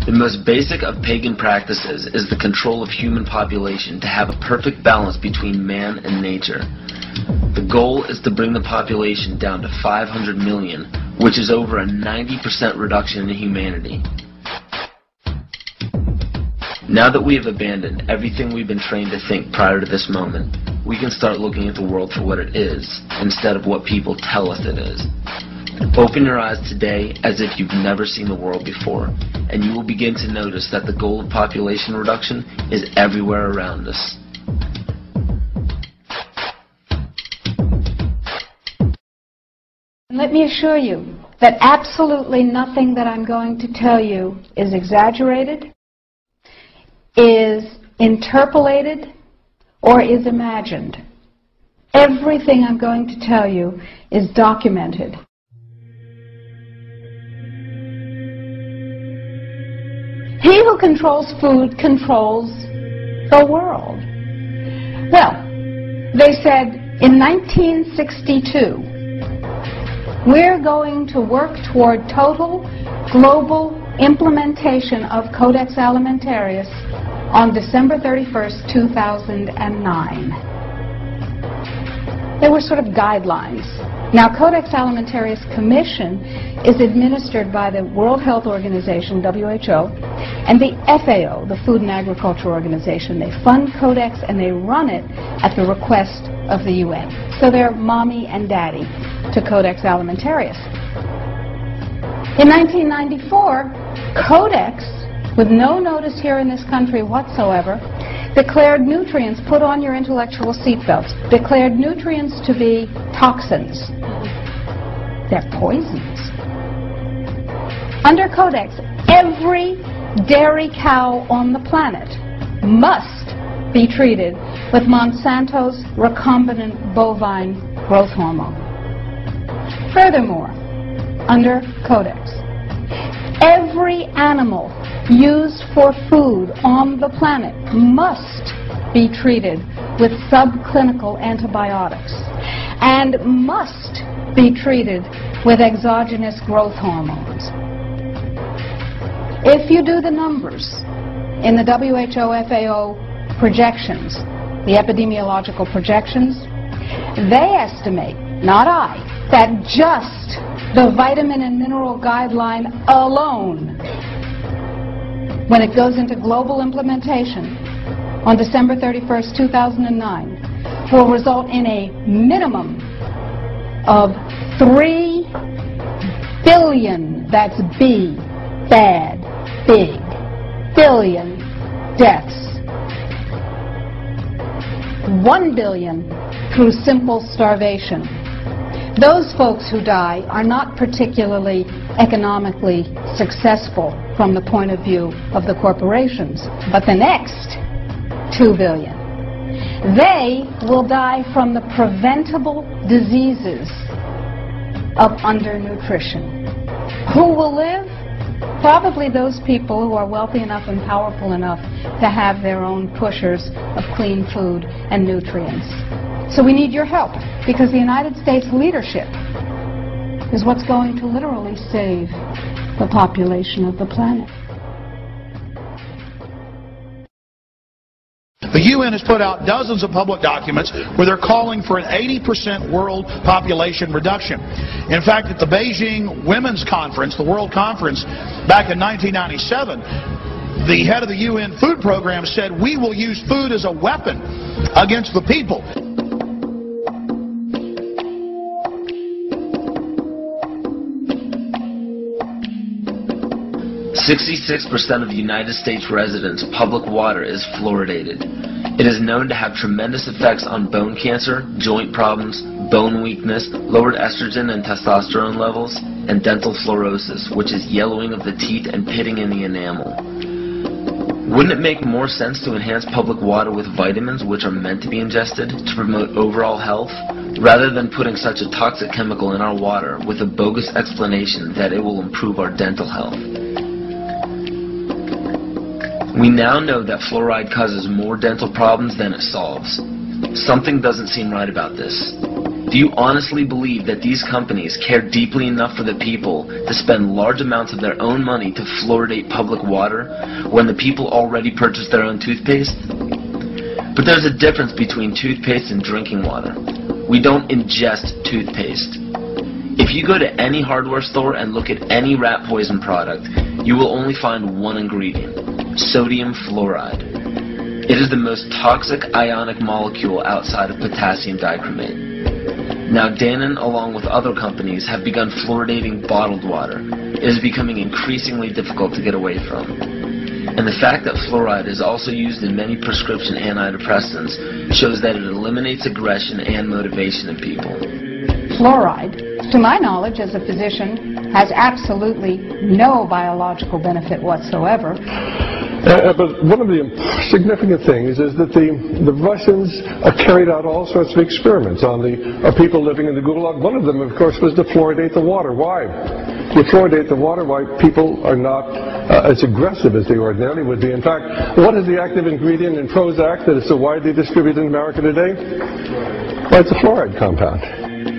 The most basic of pagan practices is the control of human population to have a perfect balance between man and nature. The goal is to bring the population down to 500 million, which is over a 90% reduction in humanity. Now that we have abandoned everything we've been trained to think prior to this moment, we can start looking at the world for what it is, instead of what people tell us it is. Open your eyes today as if you've never seen the world before, and you will begin to notice that the goal of population reduction is everywhere around us. Let me assure you that absolutely nothing that I'm going to tell you is exaggerated, is interpolated, or is imagined. Everything I'm going to tell you is documented. He who controls food controls the world. Well, they said in 1962, we're going to work toward total global implementation of Codex Alimentarius on December 31st, 2009. They were sort of guidelines. Now, Codex Alimentarius Commission is administered by the World Health Organization, WHO, and the FAO, the Food and Agriculture Organization. They fund Codex and they run it at the request of the UN. So they're mommy and daddy to Codex Alimentarius. In 1994, Codex, with no notice here in this country whatsoever, declared nutrients, put on your intellectual seatbelts, declared nutrients to be toxins. They're poisons. Under Codex, every dairy cow on the planet must be treated with Monsanto's recombinant bovine growth hormone. Furthermore, under Codex, every animal used for food on the planet must be treated with subclinical antibiotics and must be treated with exogenous growth hormones. If you do the numbers in the WHO-FAO projections, the epidemiological projections, they estimate, not I, that just the vitamin and mineral guideline alone, when it goes into global implementation on December 31st, 2009, will result in a minimum of 3 billion, that's B, bad, big, billion deaths. 1 billion through simple starvation. Those folks who die are not particularly economically successful from the point of view of the corporations, but the next 2 billion, they will die from the preventable diseases of undernutrition. Who will live? Probably those people who are wealthy enough and powerful enough to have their own pushers of clean food and nutrients. So we need your help, because the United States leadership is what's going to literally save the population of the planet. The UN has put out dozens of public documents where they're calling for an 80% world population reduction. In fact, at the Beijing Women's Conference, the World Conference, back in 1997, the head of the UN Food Program said, "We will use food as a weapon against the people." 66% of United States residents' public water is fluoridated. It is known to have tremendous effects on bone cancer, joint problems, bone weakness, lowered estrogen and testosterone levels, and dental fluorosis, which is yellowing of the teeth and pitting in the enamel. Wouldn't it make more sense to enhance public water with vitamins which are meant to be ingested to promote overall health, rather than putting such a toxic chemical in our water with a bogus explanation that it will improve our dental health? We now know that fluoride causes more dental problems than it solves. Something doesn't seem right about this. Do you honestly believe that these companies care deeply enough for the people to spend large amounts of their own money to fluoridate public water when the people already purchase their own toothpaste? But there's a difference between toothpaste and drinking water. We don't ingest toothpaste. If you go to any hardware store and look at any rat poison product, you will only find one ingredient: sodium fluoride. It is the most toxic ionic molecule outside of potassium dichromate. Now Dannon, along with other companies, have begun fluoridating bottled water. It is becoming increasingly difficult to get away from. And the fact that fluoride is also used in many prescription antidepressants shows that it eliminates aggression and motivation in people. Fluoride, to my knowledge as a physician, has absolutely no biological benefit whatsoever. But one of the significant things is that the Russians carried out all sorts of experiments on the people living in the Gulag. One of them, of course, was to fluoridate the water. Why? You fluoridate the water, why people are not as aggressive as they ordinarily would be. In fact, what is the active ingredient in Prozac that is so widely distributed in America today? Well, it's a fluoride compound.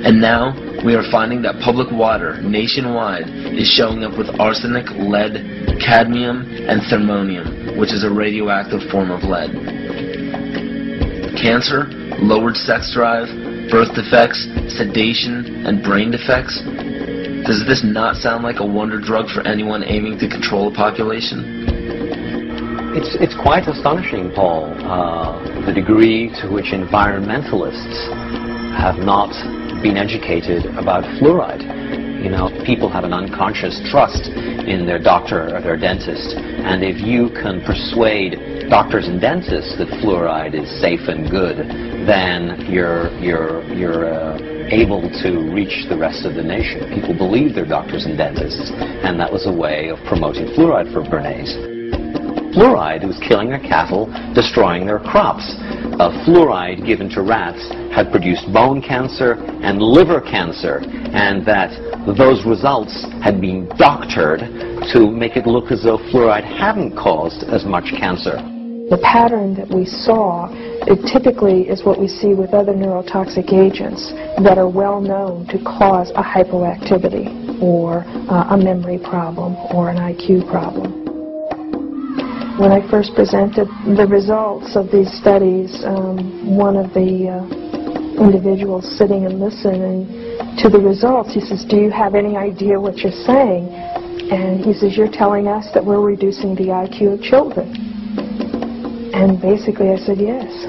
And now, we are finding that public water nationwide is showing up with arsenic, lead, cadmium, and thermonium, which is a radioactive form of lead. Cancer, lowered sex drive, birth defects, sedation, and brain defects. Does this not sound like a wonder drug for anyone aiming to control a population? It's quite astonishing, Paul, the degree to which environmentalists have not been educated about fluoride. You know, people have an unconscious trust in their doctor or their dentist, and if you can persuade doctors and dentists that fluoride is safe and good, then you're able to reach the rest of the nation. People believe their doctors and dentists, and that was a way of promoting fluoride for Bernays. Fluoride was killing their cattle, destroying their crops. Fluoride given to rats had produced bone cancer and liver cancer, and that those results had been doctored to make it look as though fluoride hadn't caused as much cancer. The pattern that we saw, it typically is what we see with other neurotoxic agents that are well known to cause a hypoactivity or a memory problem or an IQ problem. When I first presented the results of these studies, one of the individuals sitting and listening to the results, he says, "Do you have any idea what you're saying?" And he says, "You're telling us that we're reducing the IQ of children." And basically I said, yes.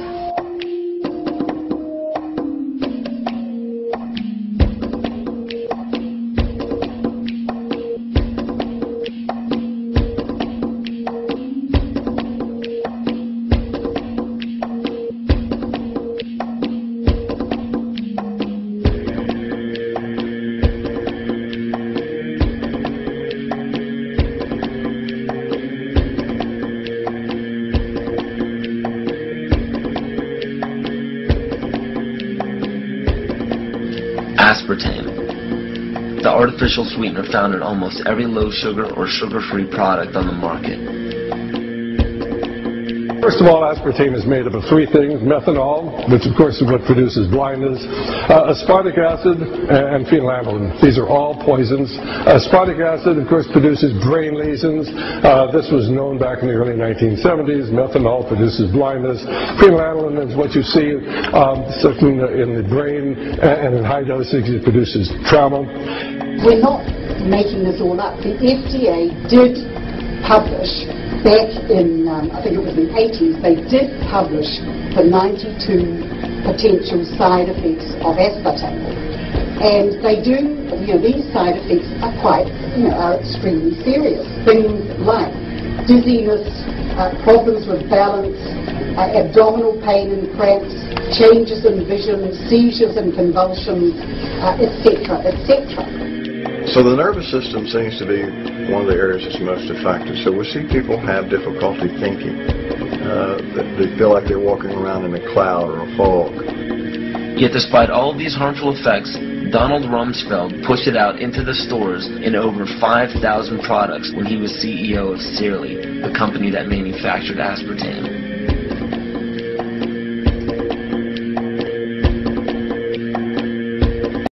Aspartame, the artificial sweetener found in almost every low-sugar or sugar-free product on the market. First of all, aspartame is made up of three things: methanol, which of course is what produces blindness, aspartic acid, and phenylalanine. These are all poisons. Aspartic acid, of course, produces brain lesions. This was known back in the early 1970s. Methanol produces blindness. Phenylalanine is what you see in the brain, and in high dosage it produces trauma. We're not making this all up. The FDA did publish back in, I think it was the 80s, they did publish the 92 potential side effects of aspartame. And they do, these side effects are quite, are extremely serious. Things like dizziness, problems with balance, abdominal pain and cramps, changes in vision, seizures and convulsions, etc., etc. So the nervous system seems to be one of the areas that's most affected. So we see people have difficulty thinking. They feel like they're walking around in a cloud or a fog. Yet despite all of these harmful effects, Donald Rumsfeld pushed it out into the stores in over 5,000 products when he was CEO of Searly, the company that manufactured aspartame.